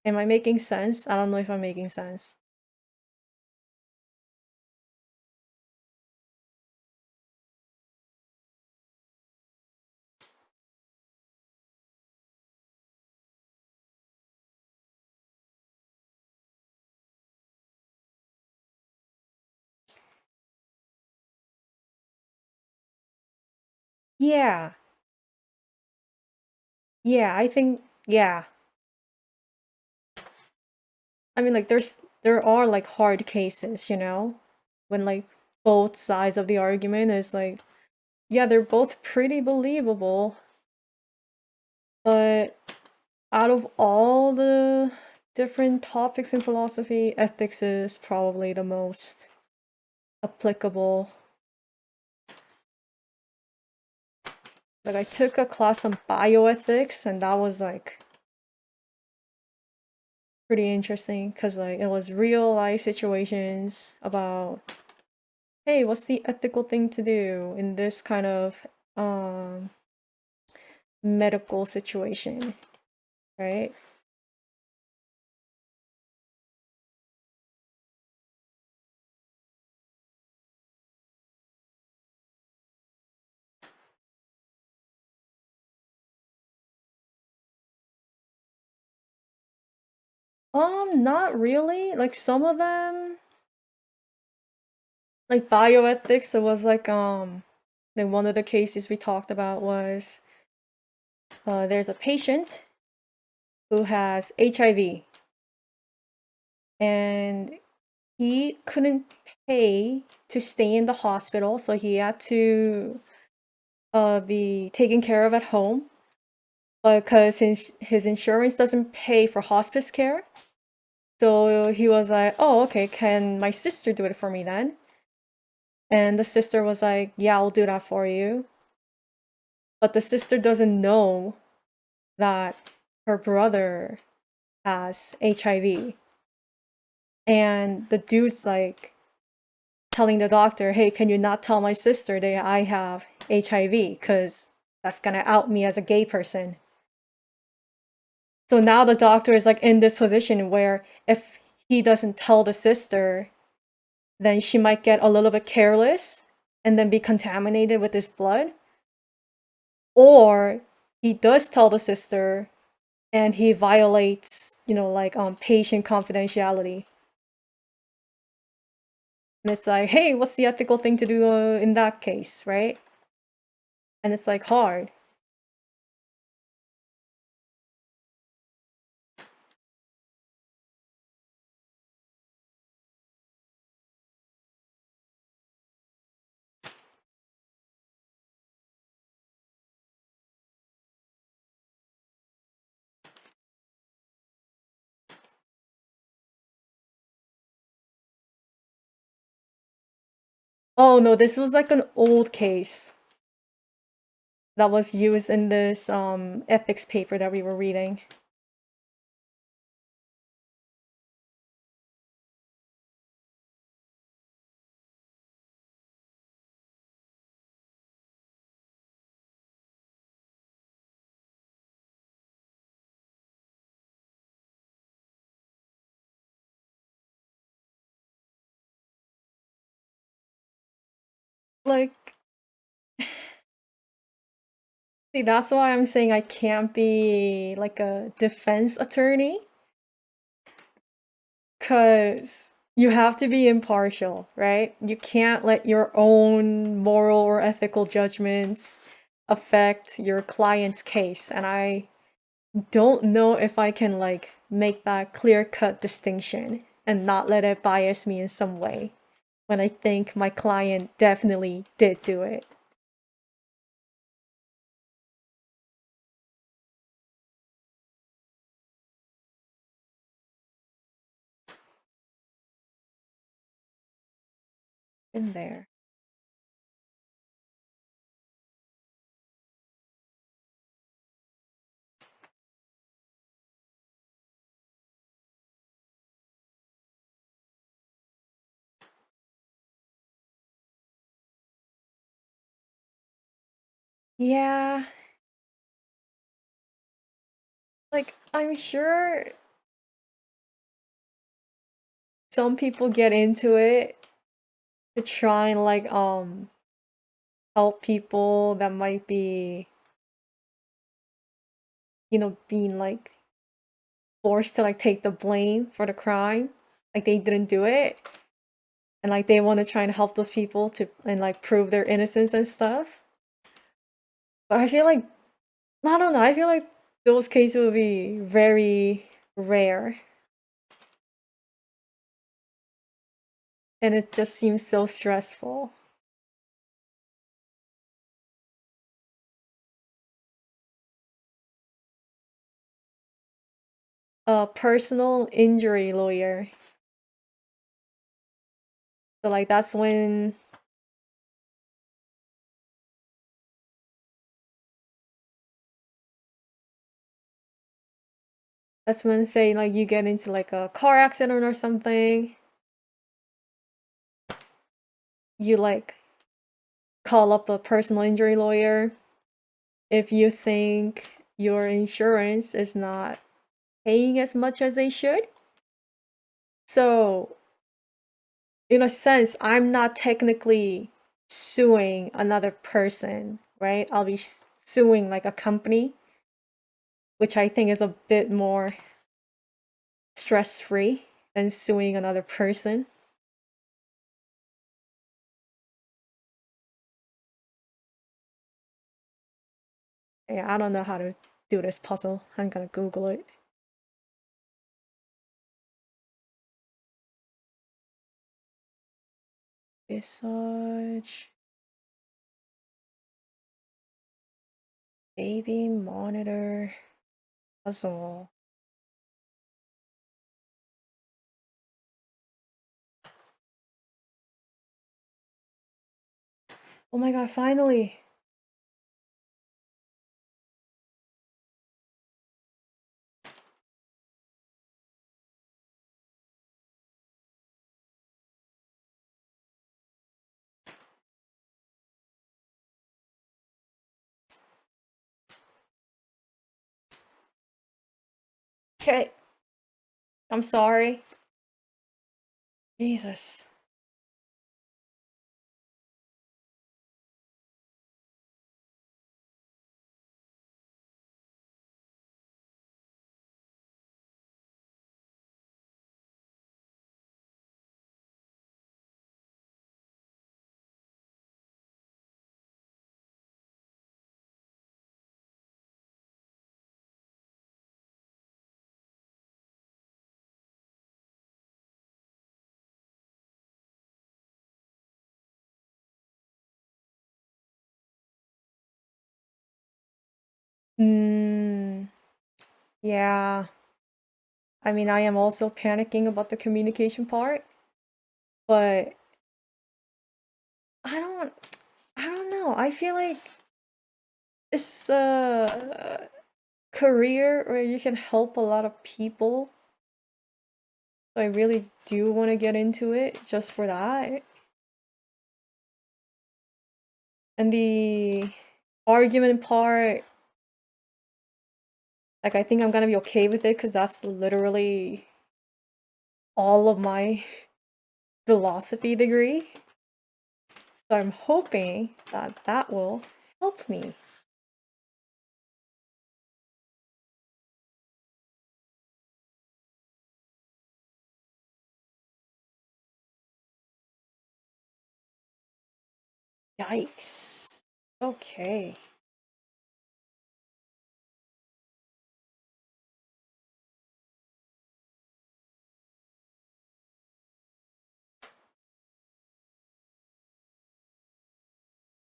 Am I making sense? I don't know if I'm making sense. Yeah. Yeah, I think yeah. I mean, like, there are like hard cases, when like both sides of the argument is like, yeah, they're both pretty believable, but out of all the different topics in philosophy, ethics is probably the most applicable. Like, I took a class on bioethics, and that was like pretty interesting because like it was real life situations about, hey, what's the ethical thing to do in this kind of um medical situation, right? Not really. Like some of them, like bioethics, it was like one of the cases we talked about was there's a patient who has HIV and he couldn't pay to stay in the hospital, so he had to be taken care of at home. But because his insurance doesn't pay for hospice care, so he was like, oh, okay, can my sister do it for me then? And the sister was like, yeah, I'll do that for you. But the sister doesn't know that her brother has HIV. And the dude's like telling the doctor, hey, can you not tell my sister that I have HIV? Because that's gonna out me as a gay person. So now the doctor is like in this position where if he doesn't tell the sister, then she might get a little bit careless and then be contaminated with this blood. Or he does tell the sister and he violates, like patient confidentiality. And it's like, hey, what's the ethical thing to do in that case, right? And it's like hard. Oh no, this was like an old case that was used in this ethics paper that we were reading. Like, see, that's why I'm saying I can't be like a defense attorney, because you have to be impartial, right? You can't let your own moral or ethical judgments affect your client's case. And I don't know if I can like make that clear-cut distinction and not let it bias me in some way when I think my client definitely did do it. In there. Yeah, like I'm sure some people get into it to try and like help people that might be, you know, being like forced to like take the blame for the crime. Like they didn't do it. And like they want to try and help those people to and like prove their innocence and stuff. But I feel like I don't know, I feel like those cases would be very rare. And it just seems so stressful. A personal injury lawyer. So like that's when say like you get into like a car accident or something, you like call up a personal injury lawyer if you think your insurance is not paying as much as they should. So in a sense, I'm not technically suing another person, right? I'll be suing like a company, which I think is a bit more stress free than suing another person. Yeah, I don't know how to do this puzzle. I'm gonna Google it. Visage baby monitor puzzle. Oh my god, finally! Okay, I'm sorry. Jesus. Hmm. Yeah. I mean, I am also panicking about the communication part, but I don't I don't know. I feel like it's a career where you can help a lot of people. So I really do want to get into it just for that. And the argument part, like I think I'm gonna be okay with it because that's literally all of my philosophy degree. So I'm hoping that that will help me. Yikes. Okay.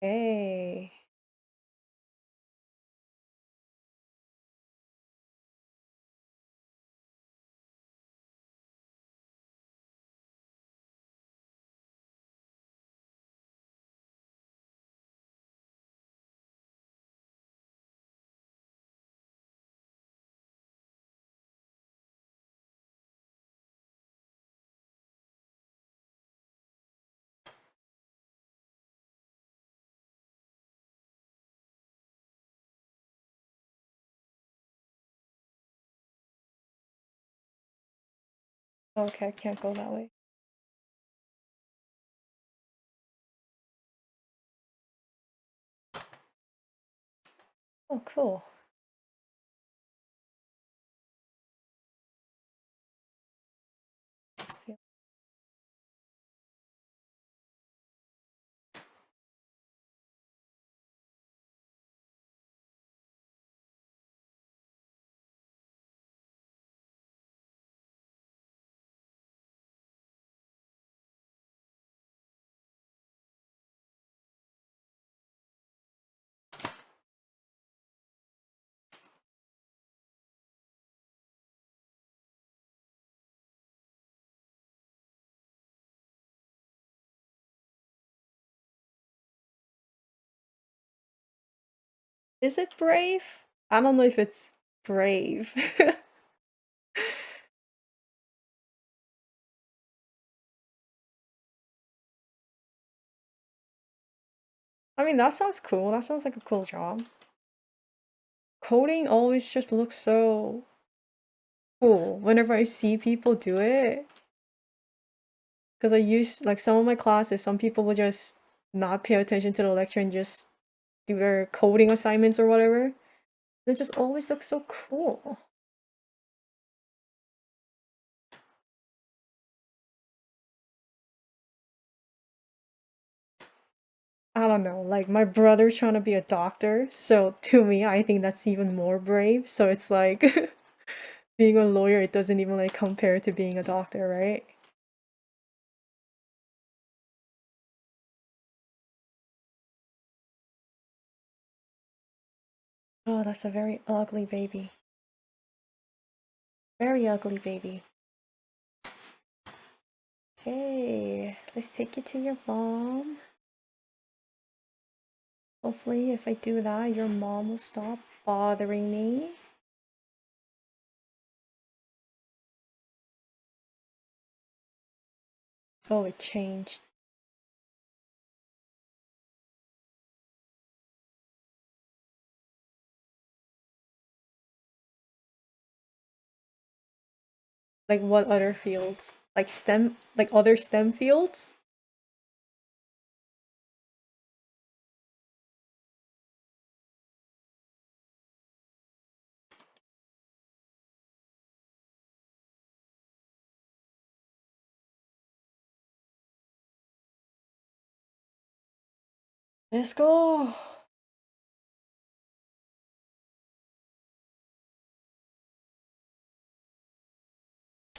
Okay. Okay, I can't go that way. Oh, cool. Is it brave? I don't know if it's brave. I mean, that sounds cool. That sounds like a cool job. Coding always just looks so cool whenever I see people do it. Because I used, like, some of my classes, some people will just not pay attention to the lecture and just do their coding assignments or whatever. It just always looks so cool. I don't know, like my brother's trying to be a doctor, so to me, I think that's even more brave. So it's like being a lawyer, it doesn't even like compare to being a doctor, right? Oh, that's a very ugly baby. Very ugly baby. Okay, let's take you to your mom. Hopefully, if I do that, your mom will stop bothering me. Oh, it changed. Like what other fields? Like STEM, like other STEM fields? Let's go.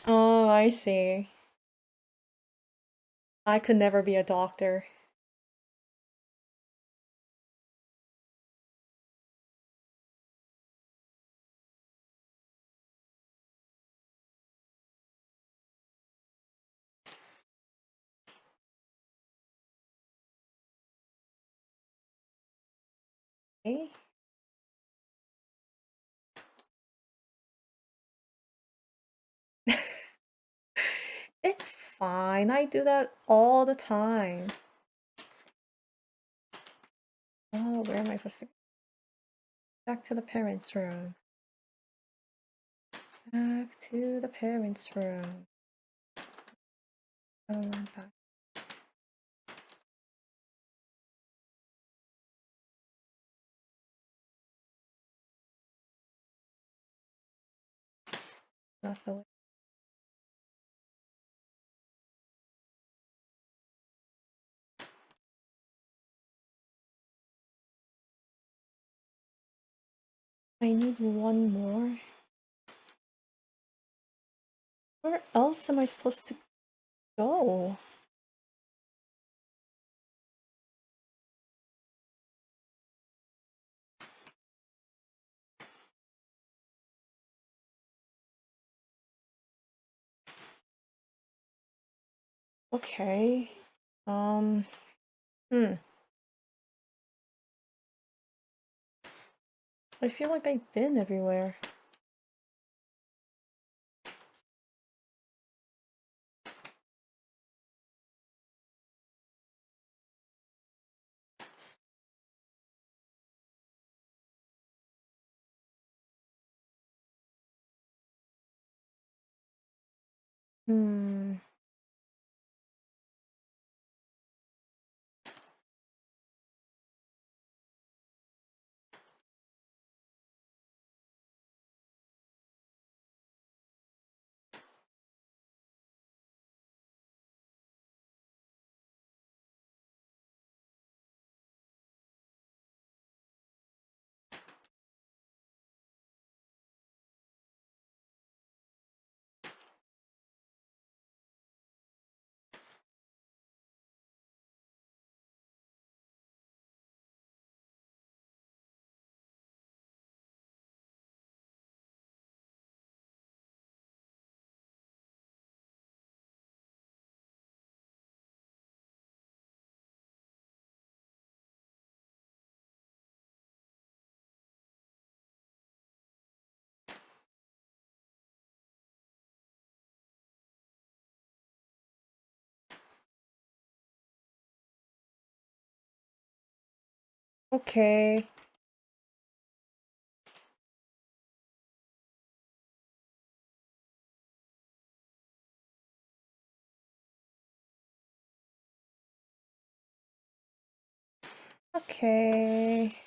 Oh, I see. I could never be a doctor. Okay. It's fine. I do that all the time. Oh, where am I supposed to go? Back to the parents' room. Back to the parents' room. Oh, back. Not the way. I need one more. Where else am I supposed to go? Okay. Um, hmm. I feel like I've been everywhere. Hmm. Okay. Okay.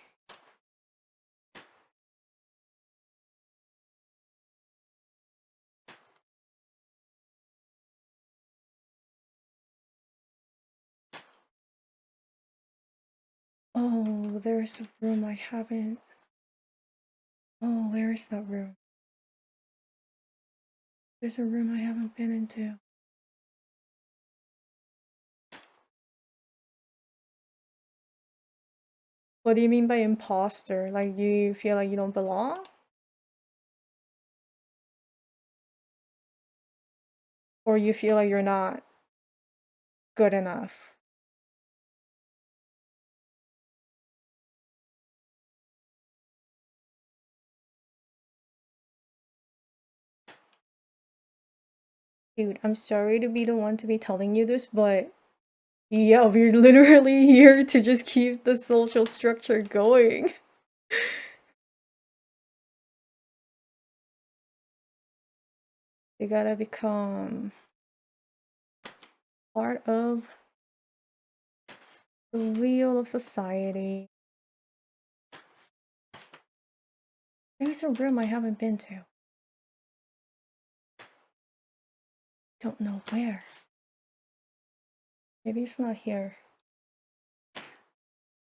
Oh, there's a room I haven't. Oh, where is that room? There's a room I haven't been into. What do you mean by imposter? Like you feel like you don't belong? Or you feel like you're not good enough? Dude, I'm sorry to be the one to be telling you this, but yeah, we're literally here to just keep the social structure going. You gotta become part of the wheel of society. There's a room I haven't been to. Don't know where. Maybe it's not here.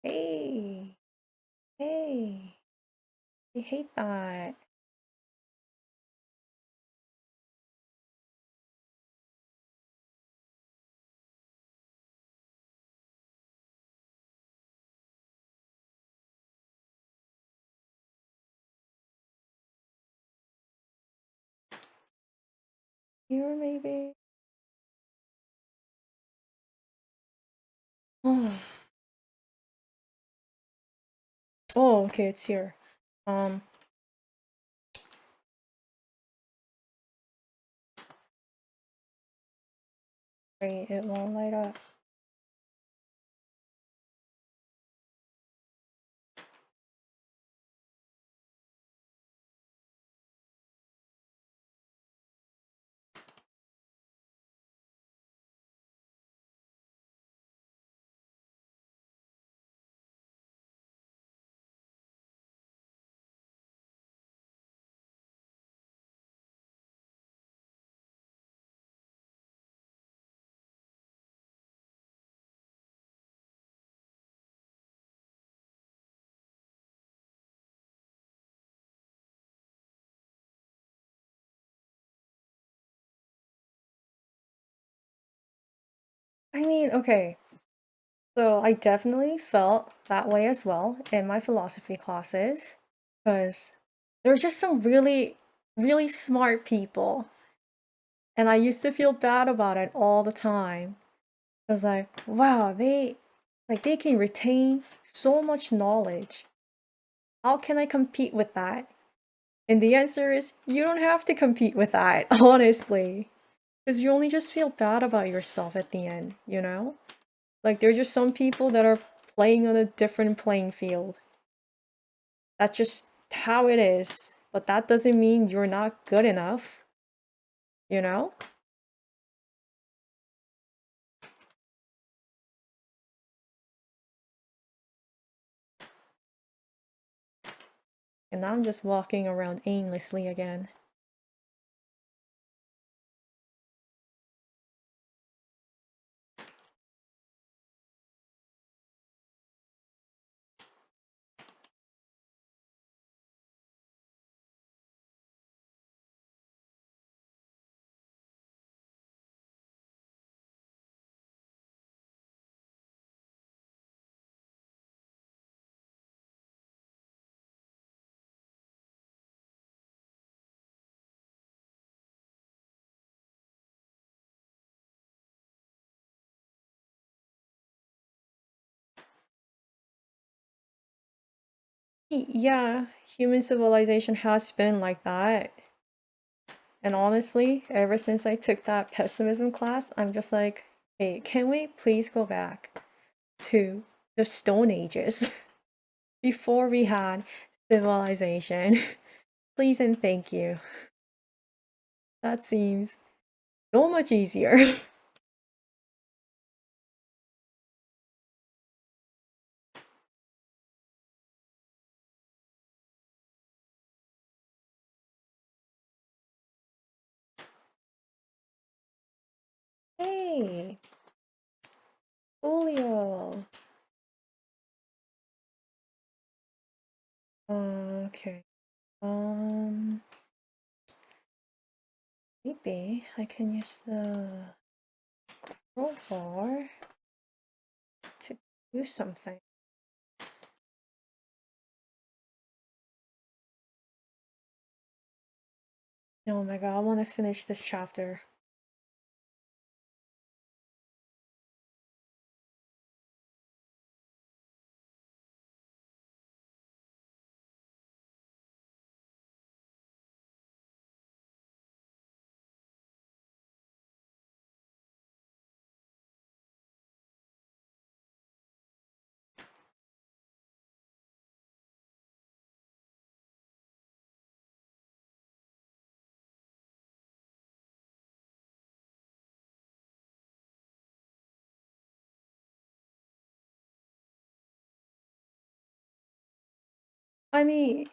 Hey, hey, I hate that. Here, maybe? Oh, oh, okay, it's here. Wait, it won't light up. I mean, okay, so I definitely felt that way as well in my philosophy classes, because there were just some really, really smart people, and I used to feel bad about it all the time. I was like, wow, they can retain so much knowledge. How can I compete with that? And the answer is you don't have to compete with that, honestly. Because you only just feel bad about yourself at the end, you know? Like, there are just some people that are playing on a different playing field. That's just how it is. But that doesn't mean you're not good enough, you know? And I'm just walking around aimlessly again. Yeah, human civilization has been like that. And honestly, ever since I took that pessimism class, I'm just like, hey, can we please go back to the Stone Ages? before we had civilization. Please and thank you. That seems so much easier. Hey, Julio. Okay. Um, Maybe I can use the crowbar to do something. Oh my god, I want to finish this chapter. I mean,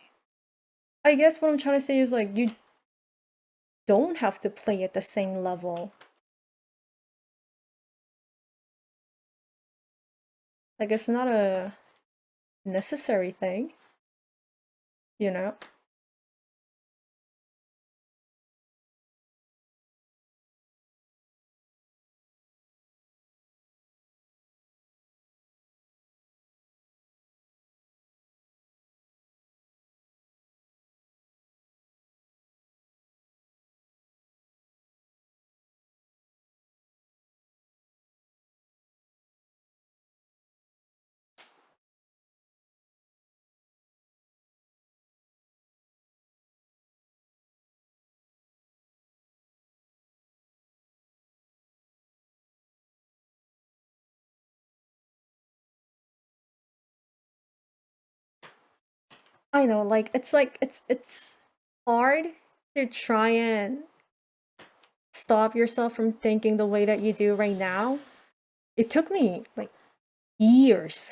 I guess what I'm trying to say is like you don't have to play at the same level. Like it's not a necessary thing, you know? I know, like it's hard to try and stop yourself from thinking the way that you do right now. It took me like years,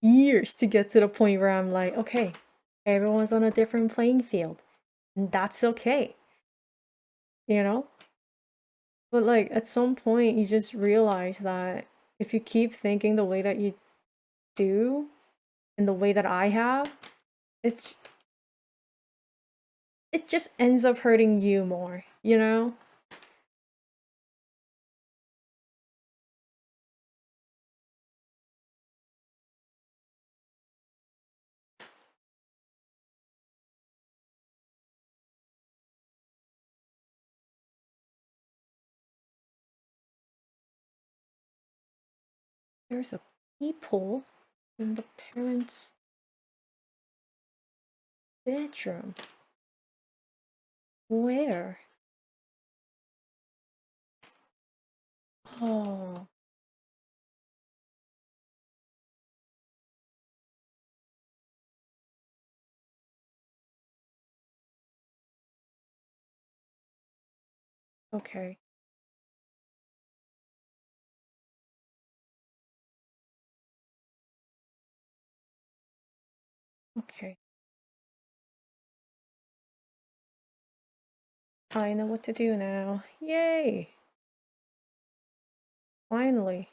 years to get to the point where I'm like, okay, everyone's on a different playing field, and that's okay, you know? But like at some point, you just realize that if you keep thinking the way that you do and the way that I have, it's it just ends up hurting you more, you know? There's a peephole in the parents' bedroom. Where? Oh, okay. Okay. I know what to do now. Yay! Finally.